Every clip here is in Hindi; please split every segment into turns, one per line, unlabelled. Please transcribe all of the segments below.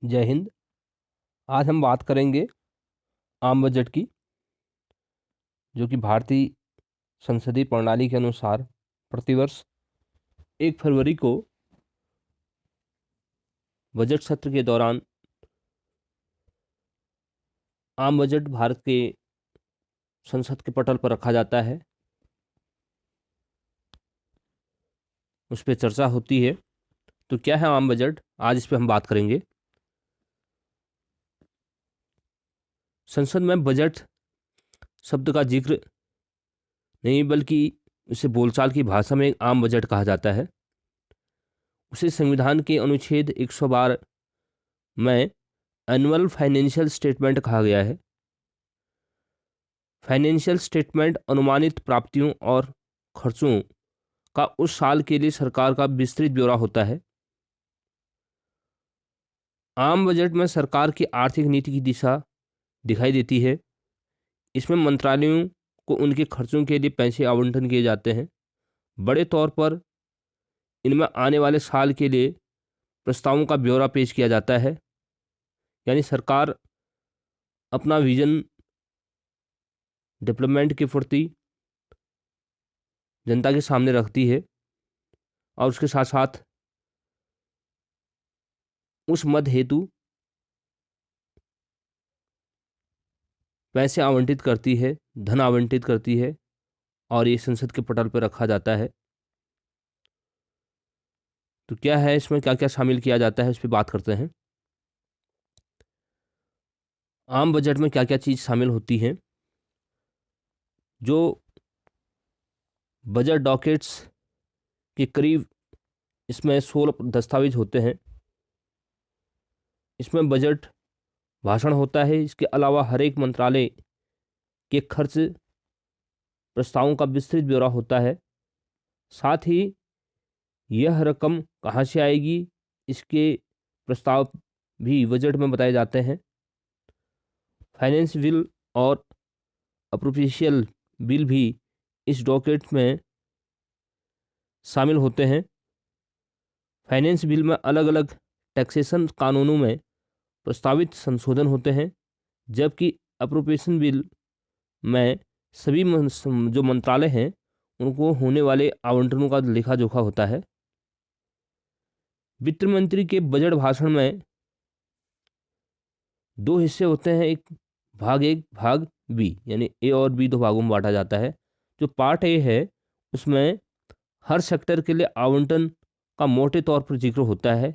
जय हिंद। आज हम बात करेंगे आम बजट की, जो कि भारतीय संसदीय प्रणाली के अनुसार प्रतिवर्ष 1 फरवरी को बजट सत्र के दौरान आम बजट भारत के संसद के पटल पर रखा जाता है, उस पर चर्चा होती है। तो क्या है आम बजट, आज इस पर हम बात करेंगे। संसद में बजट शब्द का जिक्र नहीं, बल्कि इसे बोलचाल की भाषा में एक आम बजट कहा जाता है। उसे संविधान के अनुच्छेद 112 में एनुअल फाइनेंशियल स्टेटमेंट कहा गया है। फाइनेंशियल स्टेटमेंट अनुमानित प्राप्तियों और खर्चों का उस साल के लिए सरकार का विस्तृत ब्यौरा होता है। आम बजट में सरकार की आर्थिक नीति की दिशा दिखाई देती है। इसमें मंत्रालयों को उनके खर्चों के लिए पैसे आवंटन किए जाते हैं। बड़े तौर पर इनमें आने वाले साल के लिए प्रस्तावों का ब्यौरा पेश किया जाता है। यानी सरकार अपना विजन डेवलपमेंट के प्रति जनता के सामने रखती है और उसके साथ साथ उस मद हेतु पैसे आवंटित करती है, धन आवंटित करती है और ये संसद के पटल पर रखा जाता है। तो क्या है इसमें, क्या क्या शामिल किया जाता है, इस पर बात करते हैं। आम बजट में क्या क्या चीज़ शामिल होती हैं। जो बजट डॉकेट्स के करीब इसमें 16 दस्तावेज होते हैं। इसमें बजट भाषण होता है। इसके अलावा हर एक मंत्रालय के खर्च प्रस्तावों का विस्तृत ब्यौरा होता है। साथ ही यह रकम कहाँ से आएगी, इसके प्रस्ताव भी बजट में बताए जाते हैं। फाइनेंस बिल और अप्रोप्रिएशन बिल भी इस डॉक्यूमेंट में शामिल होते हैं। फाइनेंस बिल में अलग अलग टैक्सेशन कानूनों में प्रस्तावित संशोधन होते हैं, जबकि अप्रोप्रिएशन बिल में सभी जो मंत्रालय हैं उनको होने वाले आवंटनों का लेखा जोखा होता है। वित्त मंत्री के बजट भाषण में 2 हिस्से होते हैं, एक भाग बी, यानी ए और बी 2 भागों में बांटा जाता है। जो पार्ट ए है उसमें हर सेक्टर के लिए आवंटन का मोटे तौर पर जिक्र होता है।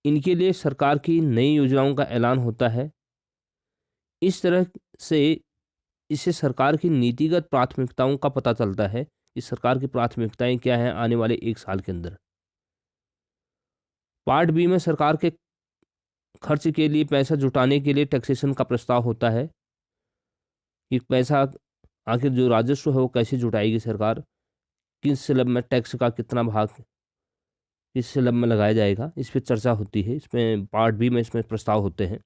इनके लिए सरकार की नई योजनाओं का ऐलान होता है। इस तरह से इससे सरकार की नीतिगत प्राथमिकताओं का पता चलता है कि सरकार की प्राथमिकताएं क्या हैं आने वाले 1 साल के अंदर। पार्ट बी में सरकार के खर्च के लिए पैसा जुटाने के लिए टैक्सेशन का प्रस्ताव होता है कि पैसा आखिर जो राजस्व है वो कैसे जुटाएगी सरकार, किस स्लैब में टैक्स का कितना भाग किस स्लैब में लगाया जाएगा, इस पर चर्चा होती है। इसमें पार्ट बी में इसमें प्रस्ताव होते हैं।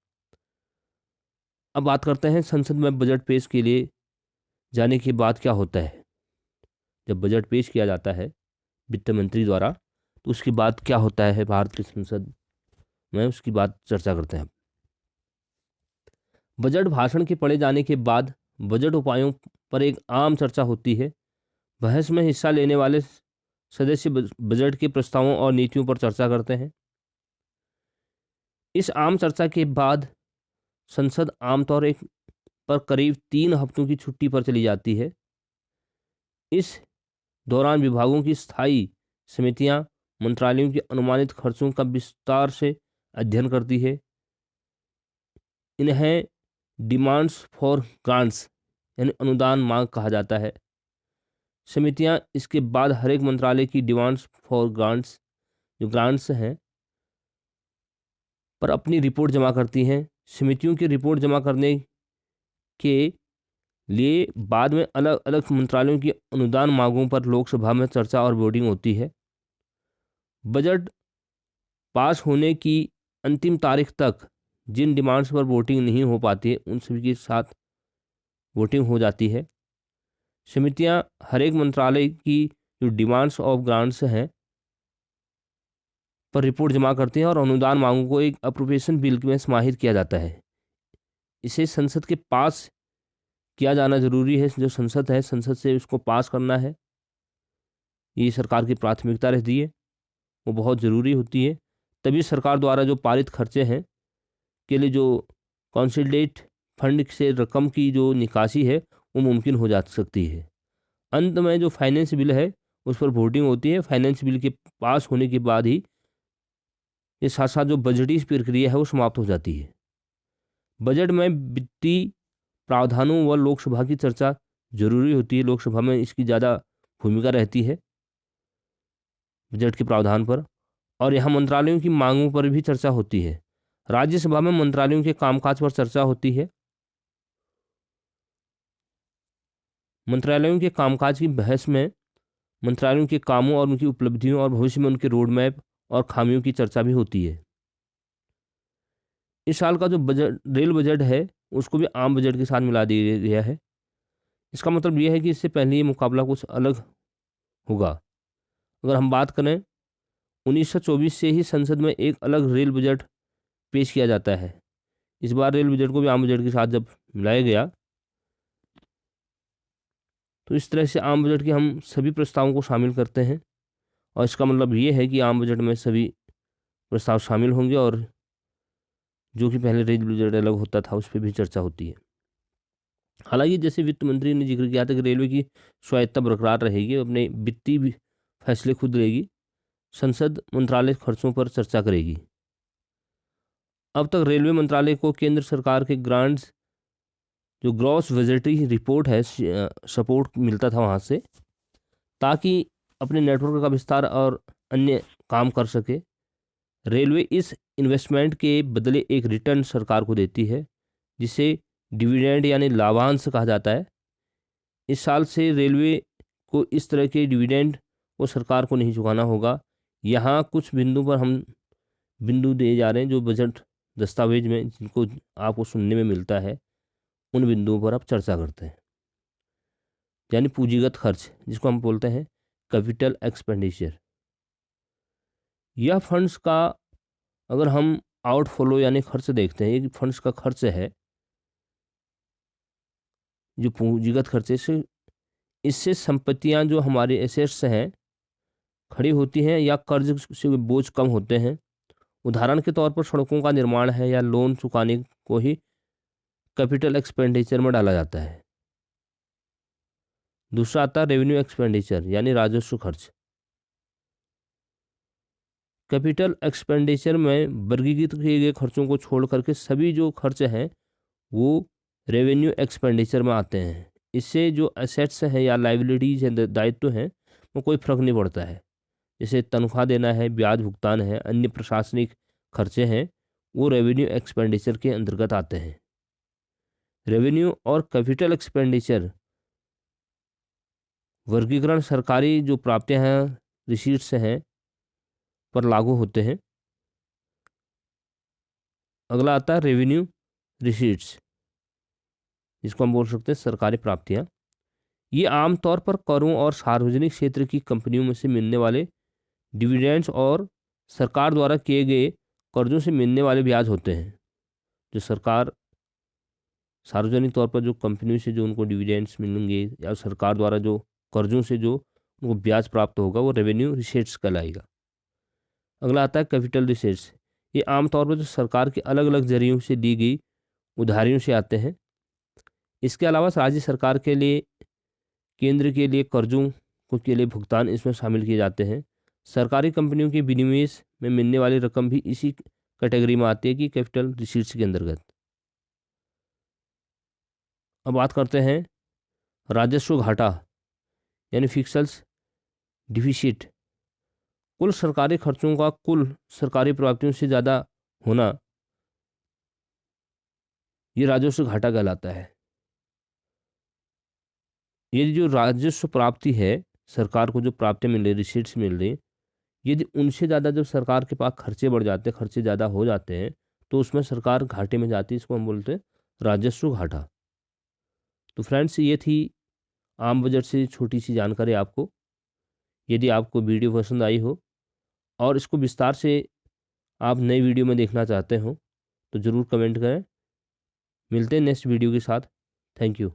अब बात करते हैं संसद में बजट पेश के लिए जाने के बाद क्या होता है। जब बजट पेश किया जाता है वित्त मंत्री द्वारा, तो उसके बाद क्या होता है भारत की संसद में, उसकी बात चर्चा करते हैं। बजट भाषण के पढ़े जाने के बाद बजट उपायों पर एक आम चर्चा होती है। बहस में हिस्सा लेने वाले सदस्य बजट के प्रस्तावों और नीतियों पर चर्चा करते हैं। इस आम चर्चा के बाद संसद आमतौर पर करीब 3 हफ्तों की छुट्टी पर चली जाती है। इस दौरान विभागों की स्थायी समितियां मंत्रालयों के अनुमानित खर्चों का विस्तार से अध्ययन करती है। इन्हें डिमांड्स फॉर ग्रांट्स यानी अनुदान मांग कहा जाता है। समितियां इसके बाद हर एक मंत्रालय की डिमांड्स फॉर ग्रांट्स, जो ग्रांट्स हैं, पर अपनी रिपोर्ट जमा करती हैं। समितियों की रिपोर्ट जमा करने के लिए बाद में अलग अलग मंत्रालयों की अनुदान मांगों पर लोकसभा में चर्चा और वोटिंग होती है। बजट पास होने की अंतिम तारीख तक जिन डिमांड्स पर वोटिंग नहीं हो पाती है उन सभी के साथ वोटिंग हो जाती है। समितियां हर एक मंत्रालय की जो डिमांड्स ऑफ ग्रांट्स हैं पर रिपोर्ट जमा करते हैं और अनुदान मांगों को एक अप्रोप्रिएशन बिल में समाहित किया जाता है। इसे संसद के पास किया जाना जरूरी है। जो संसद है, संसद से उसको पास करना है, ये सरकार की प्राथमिकता रहती है, वो बहुत ज़रूरी होती है। तभी सरकार द्वारा जो पारित खर्चे हैं के लिए जो कॉन्सोलिडेट फंड से रकम की जो निकासी है वो मुमकिन हो जा सकती है। अंत में जो फाइनेंस बिल है उस पर वोटिंग होती है। फाइनेंस बिल के पास होने के बाद ही ये साथ साथ जो बजटीय प्रक्रिया है वो समाप्त हो जाती है। बजट में वित्तीय प्रावधानों व लोकसभा की चर्चा जरूरी होती है। लोकसभा में इसकी ज़्यादा भूमिका रहती है बजट के प्रावधान पर, और यहाँ मंत्रालयों की मांगों पर भी चर्चा होती है। राज्यसभा में मंत्रालयों के कामकाज पर चर्चा होती है। मंत्रालयों के कामकाज की बहस में मंत्रालयों के कामों और उनकी उपलब्धियों और भविष्य में उनके रोड मैप और खामियों की चर्चा भी होती है। इस साल का जो बजट, रेल बजट है, उसको भी आम बजट के साथ मिला दिया गया है। इसका मतलब यह है कि इससे पहले ये मुकाबला कुछ अलग होगा। अगर हम बात करें, 1924 से ही संसद में एक अलग रेल बजट पेश किया जाता है। इस बार रेल बजट को भी आम बजट के साथ जब मिलाया गया, तो इस तरह से आम बजट के हम सभी प्रस्तावों को शामिल करते हैं, और इसका मतलब ये है कि आम बजट में सभी प्रस्ताव शामिल होंगे, और जो कि पहले रेल बजट अलग होता था उस पर भी चर्चा होती है। हालांकि जैसे वित्त मंत्री ने जिक्र किया था कि रेलवे की स्वायत्ता बरकरार रहेगी, अपने वित्तीय फैसले खुद लेगी, संसद मंत्रालय खर्चों पर चर्चा करेगी। अब तक रेलवे मंत्रालय को केंद्र सरकार के ग्रांट्स, जो ग्रॉस बजटरी रिपोर्ट है, सपोर्ट मिलता था वहाँ से, ताकि अपने नेटवर्क का विस्तार और अन्य काम कर सके। रेलवे इस इन्वेस्टमेंट के बदले एक रिटर्न सरकार को देती है, जिसे डिविडेंड यानी लाभांश कहा जाता है। इस साल से रेलवे को इस तरह के डिविडेंड को सरकार को नहीं चुकाना होगा। यहाँ कुछ बिंदु पर हम बिंदु दिए जा रहे हैं जो बजट दस्तावेज में, जिनको आपको सुनने में मिलता है, उन बिंदुओं पर आप चर्चा करते हैं। यानी पूंजीगत खर्च, जिसको हम बोलते हैं कैपिटल एक्सपेंडिचर। यह फंड्स का अगर हम आउटफ्लो यानी खर्च देखते हैं, ये फंड्स का खर्च है, जो पूंजीगत खर्चे से, इससे संपत्तियां जो हमारे एसेट्स हैं खड़ी होती हैं या कर्ज से बोझ कम होते हैं। उदाहरण के तौर पर सड़कों का निर्माण है या लोन चुकाने को ही कैपिटल एक्सपेंडिचर में डाला जाता है। दूसरा आता है रेवेन्यू एक्सपेंडिचर यानी राजस्व खर्च। कैपिटल एक्सपेंडिचर में वर्गीकृत किए गए खर्चों को छोड़ करके सभी जो खर्च हैं वो रेवेन्यू एक्सपेंडिचर में आते हैं। इससे जो एसेट्स हैं या लाइबिलिटीज हैं, दायित्व हैं, वो कोई फर्क नहीं पड़ता है। जैसे तनख्वाह देना है, ब्याज भुगतान है, अन्य प्रशासनिक खर्चे हैं, वो रेवेन्यू एक्सपेंडिचर के अंतर्गत आते हैं। रेवेन्यू और कैपिटल एक्सपेंडिचर वर्गीकरण सरकारी जो प्राप्तियां हैं, रिसीट्स हैं, पर लागू होते हैं। अगला आता है रेवेन्यू रिसीट्स, जिसको हम बोल सकते हैं सरकारी प्राप्तियां। ये आमतौर पर करों और सार्वजनिक क्षेत्र की कंपनियों में से मिलने वाले डिविडेंड्स और सरकार द्वारा किए गए कर्जों से मिलने वाले ब्याज होते हैं। जो सरकार सार्वजनिक तौर पर जो कंपनियों से जो उनको डिविडेंड्स मिलेंगे या सरकार द्वारा जो कर्जों से जो उनको ब्याज प्राप्त होगा, वो रेवेन्यू रिसीट्स कहलाएगा। अगला आता है कैपिटल रिसीट्स। ये आमतौर पर जो सरकार के अलग अलग जरियों से दी गई उधारियों से आते हैं। इसके अलावा राज्य सरकार के लिए, केंद्र के लिए कर्जों को के लिए भुगतान इसमें शामिल किए जाते हैं। सरकारी कंपनियों के विनिवेश में मिलने वाली रकम भी इसी कैटेगरी में आती है कि कैपिटल रिसीट्स के अंतर्गत। अब बात करते हैं राजस्व घाटा यानी फिक्सल्स डिफिसिट। कुल सरकारी खर्चों का कुल सरकारी प्राप्तियों से ज़्यादा होना, ये राजस्व घाटा कहलाता है। ये जो राजस्व प्राप्ति है, सरकार को जो प्राप्तियां मिल रही, रिसीट्स मिल रही, यदि उनसे ज़्यादा जब सरकार के पास खर्चे बढ़ जाते हैं, खर्चे ज़्यादा हो जाते हैं, तो उसमें सरकार घाटे में जाती है। इसको हम बोलते हैं राजस्व घाटा। तो फ्रेंड्स, ये थी आम बजट से छोटी सी जानकारी आपको। यदि आपको वीडियो पसंद आई हो और इसको विस्तार से आप नई वीडियो में देखना चाहते हो तो ज़रूर कमेंट करें। मिलते हैं नेक्स्ट वीडियो के साथ। Thank you.